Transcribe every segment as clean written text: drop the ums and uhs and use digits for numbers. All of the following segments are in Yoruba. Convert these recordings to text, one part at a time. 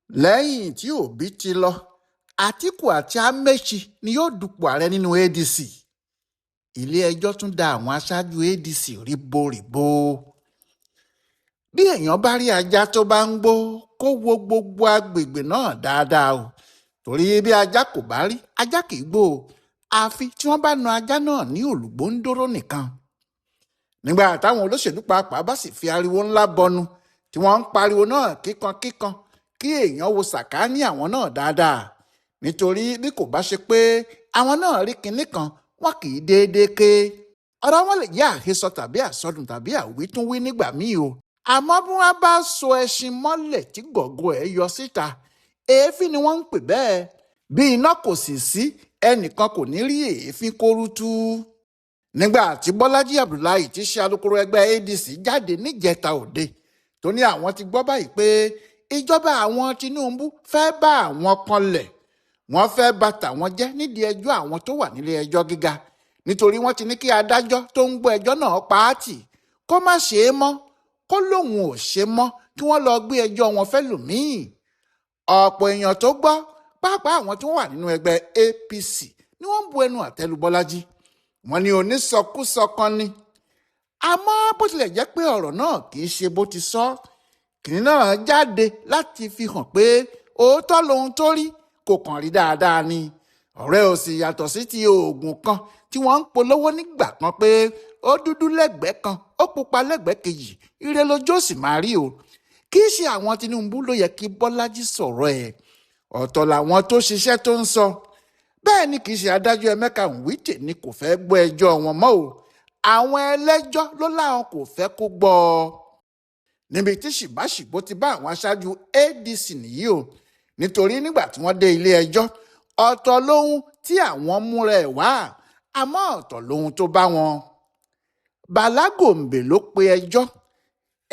lẹ́yìn tí Obi ti lọ, Atiku àti Amaechi ni yóò dupò ààrẹ nínú ADC. Ilé-ẹjọ́ tún dá àwọn aṣáájú ADC ríboríbo. Bí èèyàn bá rí ajá tó bá ń gbó, kó wo gbogbo agbègbè náà dáadáa o. Torí bí ajá kò bá rí, ajá kì í gbó o. Àfi tí wọ́n bá na ajá náà ní olùgbòǹdóró nìkan. Nígbà táwọn olóṣèlú pàápàá bá sì fi ariwo ńlá bọnu, tí wọ́n ń pariwo náà kíkankíkan, kí èèyàn wo sàkáání àwọn náà dáadáa. Nítorí bí kò bá ṣe pé àwọn náà rí kinní kan, wọn kì í déédéé ké. Ọ̀rọ̀ wọn lè jẹ́ àhesọ tàbí àsọdùn tàbí àwítúnwí nígbà míì o. Àmọ́ bí wọ́n bá so ẹṣin mọ́lẹ̀ tí gọ̀gọ̀ ẹ̀ yọ síta, èéfín ni wọ́n ń pè bẹ́ẹ̀. Bí iná kò sì sí, ẹnìkan kò ní rí èéfín kórutu. Nígbà tí Bọ́lájí Abdullahi ti ṣe alukoro ẹgbẹ́ ADC jáde níjẹta òde tó ní àwọn ti gbọ́ báyìí pé ìjọba àwọn Tinubu fẹ́ bá àwọn kanlẹ̀, wọ́n fẹ́ bà tàwọn jẹ́ nídìí ẹjọ́ àwọn tó wà nílé ẹjọ́ gíga, nítorí wọ́n ti ní kí adájọ́ tó ń gbọ́ ẹjọ́ náà pa á tì, kó má ṣe é mọ́, kó lóun ò ṣe mọ́, kí wọ́n lọ gbé ẹjọ́ wọn fẹ́lòmíì. Ọ̀pọ̀ èèyàn tó gbọ́, pàápàá àwọn tí wọ́n wà nínú ẹgbẹ́ APC, ni wọ́n ń bu ẹnu àtẹ́lu Bọ́lájí. Wọ́n ní onísọkúsọ kan ni. Àmọ́ bó tilẹ̀ jẹ́ pé ọ̀rọ̀ náà kì í ṣe bó ti sọ, kìnìún náà jáde láti fi hàn pé òótọ́ lohun tó rí, kò kàn rí dáadáa ni. Ọ̀rẹ́ ò sì yàtọ̀ sí ti oògùn kan tí wọ́n ń polówó nígbà kan pé ó dúdú lẹ́gbẹ̀ẹ́ kan, ó pupa lẹ́gbẹ̀ẹ́ kejì, ire lójú ó sì máa rí o. Kì í ṣe àwọn Tinubu ló yẹ kí Bọ́lájí sọ̀rọ̀ ẹ̀. Ọ̀tọ̀ làwọn tó ṣiṣẹ́ tó ń sọ. Bẹ́ẹ̀ ni kì í ṣe adájọ́ Emeka Nwite ni kò fẹ́ gbọ́ ẹjọ́ wọn mọ́ o. Àwọn ẹlẹ́jọ́ ló láwọn kò fẹ́ kó gbọ́ ọ. Níbi tí ṣìbáṣìbó ti bá àwọn aṣáájú ADC nìyí o. Nítorí nígbà tí wọ́n dé ilé ẹjọ́, ọ̀tọ̀ lohun tí àwọn múra ẹ̀ wá, àmọ́ ọ̀tọ̀ lohun tó bá wọn. Bàlá Gòǹbè ló pe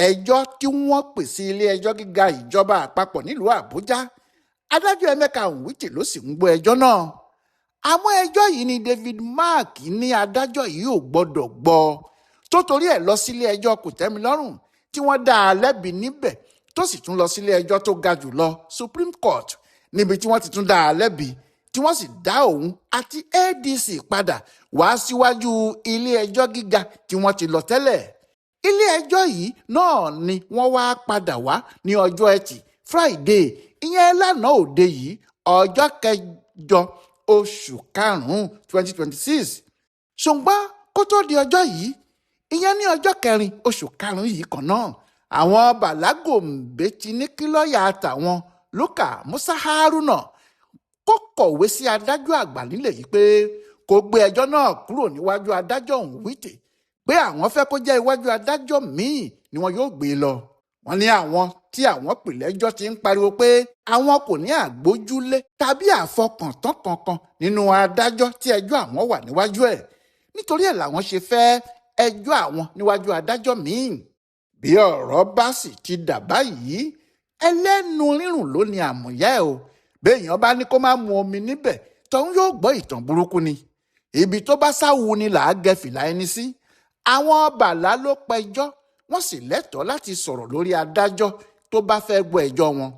ẹjọ́ tí wọ́n pè sí ilé ẹjọ́ gíga ìjọba àpapọ̀ nílùú Àbújá. Adájọ́ Emeka Nwite ló sì ń gbọ́ ẹjọ́ náà. Àmọ́ ẹjọ́ yìí ni David Mark ní adájọ́ yìí ò gbọ́dọ̀ gbọ́, tó torí ẹ̀ lọ sílé ẹjọ́ kòtẹ́milọ́rùn tí wọ́n dá a lẹ́bi níbẹ̀, tó sì tún lọ sílé ẹjọ́ tó ga jù lọ, Supreme Court, níbi tí wọ́n ti tún dá a lẹ́bi, tí wọ́n sì dá òun àti ADC padà wá síwájú ilé ẹjọ́ gíga tí wọ́n ti lọ tẹ́lẹ̀. Ilé ẹjọ́ yìí náà ni wọ́n wá padà wá ní ọjọ́ Ẹtì Friday, ìyẹn lánàá òde yìí, ọjọ́ 8 oṣù karùn-ún 2026. Ṣùgbọ́n kó tó di ọjọ́ yìí, ìyẹn ní ọjọ́ 4 oṣù karùn-ún yìí kan náà, àwọn Bàlá Gòǹbè ti ní kí lọ́ọ̀yà àtàwọn Lukà Musa Haruna kó kọ̀wé sí adájọ́ àgbà nílẹ̀ yìí pé kó gbé ẹjọ́ náà kúrò níwájú adájọ́ Nwite, pé àwọn fẹ́ kó jẹ́ iwájú adájọ́ míì ni wọn yóò gbé lọ. Wọ́n ní àwọn tí àwọn pìlẹ́jọ́ ti ń pariwo pé àwọn kò ní àgbójúlé tàbí àfọkàntán kankan nínú adájọ́ tí ẹjọ́ àwọn wà níwájú ẹ̀. Nítorí ẹ̀ làwọn ṣe fẹ́ ẹjọ́ àwọn níwájú adájọ́ míì. Bí ọ̀rọ̀ bá sì ti dà báyìí, ẹlẹ́nu rírùn ló ní àmúyá ẹ̀ o. Béèyàn bá ní kó má mu omi níbẹ̀, tọ̀hún yóò gbọ́ ìtàn burúkú ni. Ibi tó bá sáwu ni là á gẹ fìlà ẹni sí. Àwọn Bàlá ló pẹjọ́, wọ́n sì lẹ́tọ̀ọ́ láti sọ̀rọ̀ lórí adájọ́ tó bá fẹ́ gbọ́ ẹjọ́ wọn.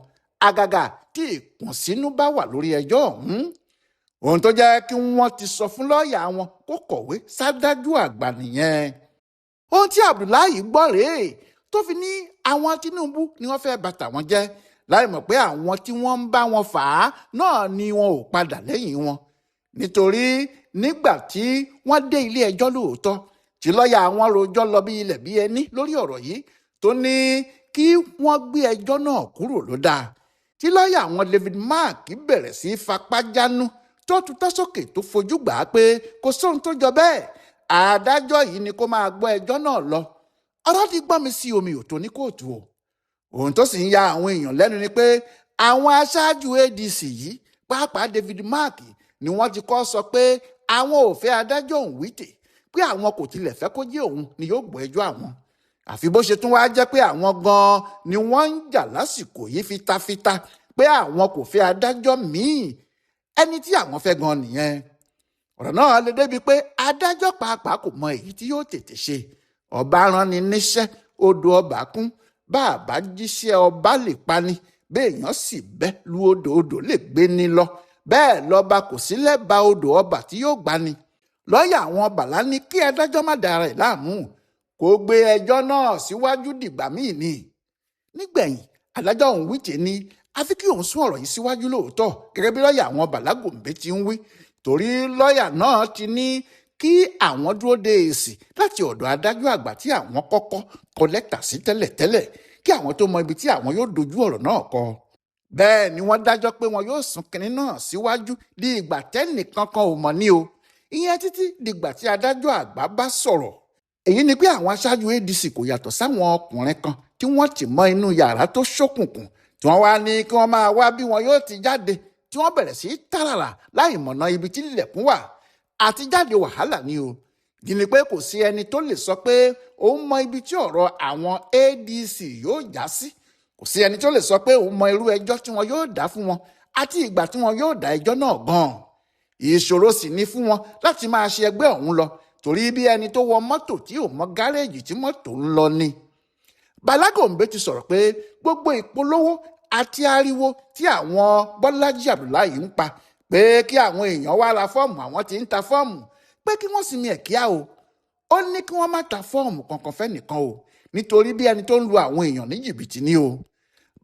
Àgàgà tí ìkùnsínú bá wà lórí ẹjọ́ ọ̀hún. Ohun tó jẹ́ kí wọ́n ti sọ fún lọ́ọ̀yà wọn kó kọ̀wé sádájú àgbà nìyẹn. Ohun tí Abdullahi gbọ́ rèé tó fi ní àwọn Tinubu ni wọ́n fẹ́ bà tàwọn jẹ́, láì mọ̀ pé àwọn tí wọ́n ń bá wọn fà á náà ni wọn ò padà lẹ́yìn wọn. Nítorí nígbà tí wọ́n dé ilé ẹjọ́ lóòótọ́, tí lọ́ọ̀yà àwọn rojọ́ lọ bí ilẹ̀ bí ẹni lórí ọ̀rọ̀ yìí, tó ní kí wọ́n gbé ẹjọ́ náà kúrò ló dáa. Tí lọ́ọ̀yà àwọn David Mark bẹ̀rẹ̀ sí fapá jánu, tó tutọ́ sókè tó fojú gbà á pé kò sóhun tó jọ bẹ́ẹ̀, adájọ́ yìí ni kó máa gbọ́ ẹjọ́ náà lọ. Ọ̀rọ̀ ti gbọ́n mi sí omi òtó ní kóòtù o. Ohun tó sì ń ya àwọn èèyàn lẹ́nu ni pé àwọn aṣáájú ADC yìí, pàápàá David Mark, ni wọ́n ti kọ́ sọ pé àwọn ò fẹ́ adájọ́ Nwite, pé àwọn kò tilẹ̀ fẹ́ kó jẹ́ òun ni yóò gbọ́ ẹjọ́ àwọn. Àfi bó ṣe tún wá jẹ́ pé àwọn gan-an ni wọ́n ń jà lásìkò yìí fitafita pé àwọn kò fẹ́ adájọ́ míì. Ẹni tí àwọn fẹ́ gan-an nìyẹn. Ọ̀rọ̀ náà lè débi pé adájọ́ pàápàá kò mọ èyí tí yóò tètè ṣe. Ọba rán ni níṣẹ́, odò ọba kún, bá a bá jíṣẹ́ ọba lè pani, béèyàn sì bẹ́ lu odò lè gbé ni lọ bẹ́ẹ̀ lọ́ba kò sí lẹ́bàá odò ọba tí yóò gbani. lọ́ọ̀yà àwọn bàlá ní kí adájọ́ má dara ẹ̀ láàmú, kó gbé ẹjọ́ náà síwájú dìgbà míì ni. nígbẹ̀yìn adájọ́ ọ̀hún wíjẹ ní àfi kí òun sún ọ̀rọ̀ yìí síwájú lóòótọ́ gẹ́gẹ́ bí lọ́ọ̀yà àwọn bàlá Gombe ti ń wí, torí lọ́ọ̀yà náà ti ní kí àwọn dúró de èsì láti ọ̀dọ̀ adájọ́ àgbà tí àwọn kọ́kọ́ kọ lẹ́tà sí tẹ́lẹ̀tẹ́lẹ̀ kí àwọn tó mọ ibi tí àwọn yóò dojú ọ̀rọ̀ náà kọ. bẹ́ẹ̀ ni wọ́n dájọ́ pé wọn yóò sún kinní náà síwájú di ìgbà tẹ́nìkankan ò mọ̀ ní o, ìyẹn títí dìgbà tí adájọ́ àgbà bá sọ̀rọ̀. èyí ni pé àwọn aṣáájú ADC kò yàtọ̀ sáwọn ọkùnrin kan tí wọ́n ti mọ́ inú yàrá tó ṣókùnkùn tí wọ́n wá ní kí wọ́n máa wá bí wọn yóò ti jáde, tí wọ́n bẹ̀rẹ̀ sí tààrà láì mọ̀nà ibi tí ilẹ̀kùn wà. àti jáde wàhálà ni o. ìdí ni pé kò sí ẹni tó lè sọ pé òun mọ ibi tí ọ̀rọ̀ àwọn ADC yóò já sí. kò sí ẹni tó lè sọ pé òun mọ irú ẹjọ́ tí wọn yóò dá fún wọn àti ìgbà tí wọn yóò dá ẹjọ́ náà gan-an. ìṣòro sì ni fún wọn láti máa ṣe ẹgbẹ́ ọ̀hún lọ, torí bí ẹni tó wọ mọ́tò tí ò mọ gáréèjì tí mọ́tò ń lọ ni. Bàlá Gombe ti sọ̀rọ̀ pé gbogbo ìpolówó àti ariwo tí àwọn Bọ́lájí Abdullahi ń pa pé kí àwọn èèyàn wá ra fọ́ọ̀mù àwọn tí ń ta fọ́ọ̀mù pé kí wọ́n sinmi ẹ̀kíá o. ó ní kí wọ́n má ta fọ́ọ̀mù kankan fẹ́nìkan o, nítorí bí ẹni tó ń lu àwọn èèyàn ní jìbìtì ni o.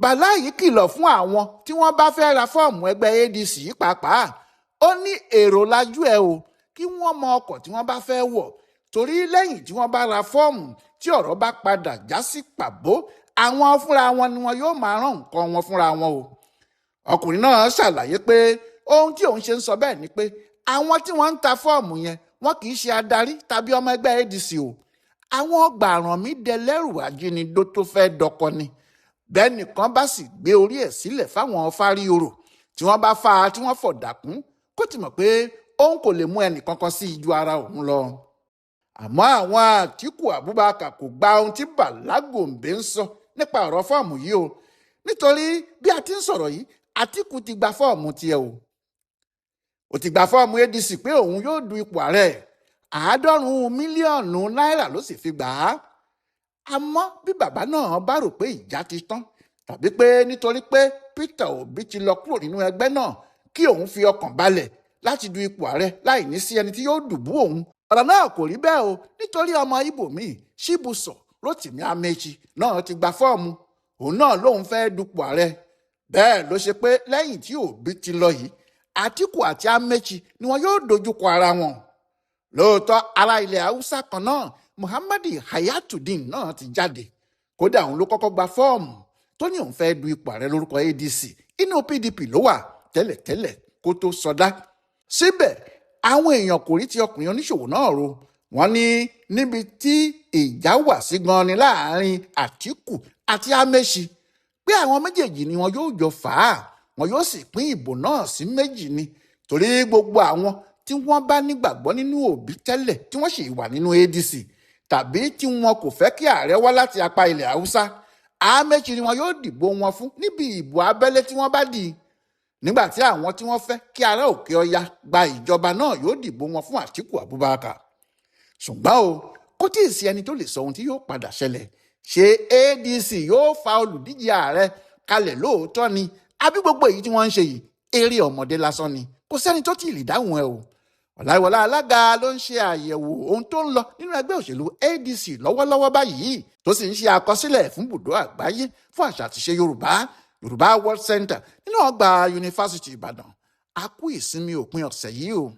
Bàlá yìí kìlọ̀ fún àwọn tí wọ́n bá fẹ́ ra fọ́ọ̀mù ẹgbẹ́ ADC yìí pàápàá. ó ní èrò lajú ẹ o, kí wọ́n mọ ọkọ̀ tí wọ́n bá fẹ́ wọ̀, torí lẹ́yìn tí wọ́n bá ra fọ́ọ̀mù tí ọ̀rọ̀ bá padà já sí pàbó, àwọn fúnra wọn ni wọn yóò máa rán nǹkan wọn fúnra wọn o. ọkùnrin náà ṣàlàyé pé ohun tí òun ṣe ń sọ bẹ́ẹ̀ ni pé àwọn tí wọ́n ń ta fọ́ọ̀mù yẹn wọn kì í ṣe adarí tàbí ọmọ ẹgbẹ́ ADC o. àwọn ọgbà àrànmídẹlẹ́rù ajínigbó tó fẹ́ dọkọ ni. bẹ́ẹ̀ nìkan bá sì gbé orí ẹ̀ sílẹ̀ fáwọn fáríorò tí wọ́n bá fa tí wọ́n fọ̀dàkùn kó ti mọ̀ pé òun kò lè mú ẹnìkankan sí ju ara òun lọ. àmọ́ àwọn Atiku Abubakar kò gba ohun tí Bàlá Gombe ń sọ nípa ọ̀rọ̀ fọ́ọ̀mù yìí o, nítorí bí a ti ń sọ̀rọ̀ yìí Atiku ti gba fọ́ọ̀mù tiẹ̀ o. ó ti gba fọ́ọ̀mù ADC pé òun yóò du ipò ààrẹ, 90 mílíọ̀nù náírà ló sì fi gbà á. àmọ́ bí bàbá náà bá rò pé ìjà ti tán, tàbí pé nítorí pé Peter Obi ti lọ kúrò nínú ẹgbẹ́ náà kí òun fi ọkàn balẹ̀ láti du ipò ààrẹ láì ní sí ẹni tí yóò dùbú òun. ọ̀rọ̀ náà kò rí bẹ́ẹ̀ o, nítorí ọmọ Ìgbò míì Chibuzo Rotimi Amaechi náà ti gba fọ́ọ̀mù, òun náà lòun fẹ́ dupò ààrẹ. bẹ́ẹ̀ ló ṣe pé lẹ́yìn tí Obi ti lọ yìí, Atiku àti Amaechi ni wọn yóò dojúkọ ara wọn. lóòótọ́ ará ilẹ̀ Haúsá kan náà Muhammadu Hayatuddin náà ti jáde, kódà òun ló kọ́kọ́ gba fọ́ọ̀mù tó ní òun fẹ́ du ipò ààrẹ lórúkọ ADC. inú PDP ló wà tẹ́lẹ̀tẹ́lẹ̀ kó tó sọdá. síbẹ̀ àwọn èèyàn kò rí ti ọkùnrin oníṣòwò náà ro. wọ́n ní níbi tí ìjà wà sí gan ni láàrin Atiku àti Amaechi, pé àwọn méjèèjì ni wọn yóò jọ fà á, wọn yóò sì pín ìbò náà sí méjì ni, torí gbogbo àwọn tí wọ́n bá nígbàgbọ́ nínú Obi tẹ́lẹ̀ tí wọ́n sì wà nínú ADC, tàbí tí wọn kò fẹ́ kí ààrẹ wá láti apá ilẹ̀ Haúsá, Amaechi ni wọn yóò dìbò wọn fún níbi ìbò abẹ́lé tí wọ́n bá dì í. nígbà tí àwọn tí wọ́n fẹ́ kí ará òkè ọya gba ìjọba náà yóò dìbò wọn fún Atiku Abubakar. ṣùgbọ́n o, kò tí ì sí ẹni tó lè sọ ohun tí yóò padà ṣẹlẹ̀. ṣé ADC yóò fa olùdíje ààrẹ kalẹ̀ lóòótọ́ ni, àbí gbogbo èyí tí wọ́n ń ṣe yìí eré ọmọdé lásán ni? kò sẹ́ni tó tí ì lè dáhùn ẹ o. Ọláyíwọlá Alága ló ń ṣe àyẹ̀wò ohun tó ń lọ nínú ẹgbẹ́ òṣèlú ADC lọ́wọ́lọ́wọ́ báyìí, tó sì ń ṣe àkọsílẹ̀ fún ibùdó àgbáyé fún àṣà àti ìṣe Yorùbá World Center nínú ọgbà yunifásitì Ìbàdàn. a kú ìsinmi òpin ọ̀sẹ̀ yìí o.